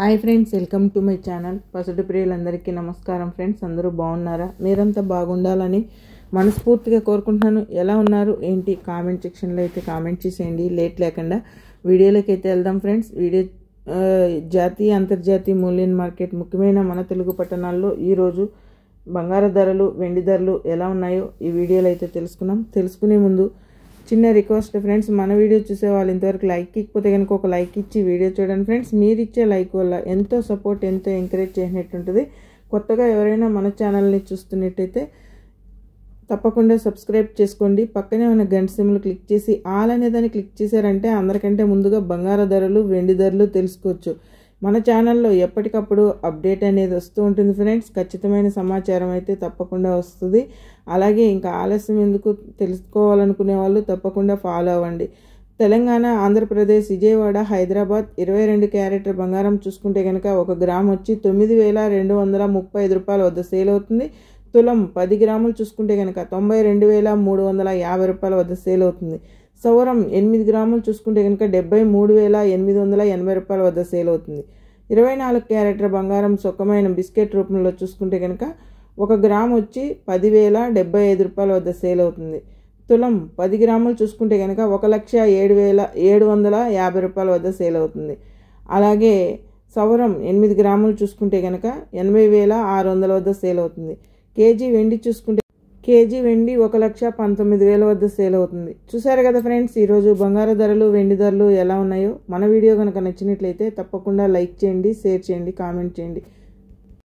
Hi friends, welcome to my channel. పసుడు ప్రియులందరికీ నమస్కారం ఫ్రెండ్స్. అందరూ బాగున్నారా? మీరంతా బాగుండాలని మనస్ఫూర్తిగా కోరుకుంటున్నాను. ఎలా ఉన్నారు ఏంటి కామెంట్ సెక్షన్లో అయితే కామెంట్ చేసేయండి. లేట్ లేకుండా వీడియోలోకి అయితే వెళ్దాం ఫ్రెండ్స్. వీడియో జాతీయ అంతర్జాతీయ మూల్యం మార్కెట్ ముఖ్యమైన మన తెలుగు పట్టణాల్లో ఈరోజు బంగారు ధరలు, వెండి ధరలు ఎలా ఉన్నాయో ఈ వీడియోలో అయితే తెలుసుకునే ముందు చిన్న రిక్వెస్ట్ ఫ్రెండ్స్, మన వీడియో చూసే వాళ్ళు ఇంతవరకు లైక్ ఇకపోతే కనుక ఒక లైక్ ఇచ్చి వీడియో చూడండి ఫ్రెండ్స్. మీరు ఇచ్చే లైక్ వల్ల ఎంతో సపోర్ట్, ఎంతో ఎంకరేజ్ చేసినట్టుంటుంది. కొత్తగా ఎవరైనా మన ఛానల్ని చూస్తున్నట్టయితే తప్పకుండా సబ్స్క్రైబ్ చేసుకోండి. పక్కనే ఉన్న గంట సింబల్ క్లిక్ చేసి ఆల్ అనే దాన్ని క్లిక్ చేశారంటే అందరికంటే ముందుగా బంగారు ధరలు, వెండి ధరలు తెలుసుకోవచ్చు. మన ఛానల్లో ఎప్పటికప్పుడు అప్డేట్ అనేది వస్తూ ఉంటుంది ఫ్రెండ్స్. ఖచ్చితమైన సమాచారం అయితే తప్పకుండా వస్తుంది. అలాగే ఇంకా ఆలస్యం ఎందుకు, తెలుసుకోవాలనుకునే వాళ్ళు తప్పకుండా ఫాలో అవ్వండి. తెలంగాణ, ఆంధ్రప్రదేశ్, విజయవాడ, హైదరాబాద్ 22 క్యారెట్ బంగారం చూసుకుంటే కనుక 1 గ్రామ్ వచ్చి 9,235 రూపాయల వద్ద సేల్ అవుతుంది. తులం 10 గ్రాములు చూసుకుంటే కనుక 92,350 రూపాయల వద్ద సేల్ అవుతుంది. సౌరం 8 గ్రాములు చూసుకుంటే కనుక 73,880 రూపాయల వద్ద సేల్ అవుతుంది. 24 క్యారెట్ల బంగారం సుఖమైన బిస్కెట్ రూపంలో చూసుకుంటే కనుక 1 గ్రామ్ వచ్చి 10,075 రూపాయల వద్ద సేల్ అవుతుంది. తులం 10 గ్రాములు చూసుకుంటే కనుక 1,07,750 రూపాయల వద్ద సేల్ అవుతుంది. అలాగే సౌరం 8 గ్రాములు చూసుకుంటే కనుక 80,600 వద్ద సేల్ అవుతుంది. కేజీ వెండి చూసుకుంటే కేజీ వెండి 1,19,000 వద్ద సేల్ అవుతుంది. చూసారు కదా ఫ్రెండ్స్, ఈరోజు బంగారు ధరలు, వెండి ధరలు ఎలా ఉన్నాయో. మన వీడియో కనుక నచ్చినట్లయితే తప్పకుండా లైక్ చేయండి, షేర్ చేయండి, కామెంట్ చేయండి.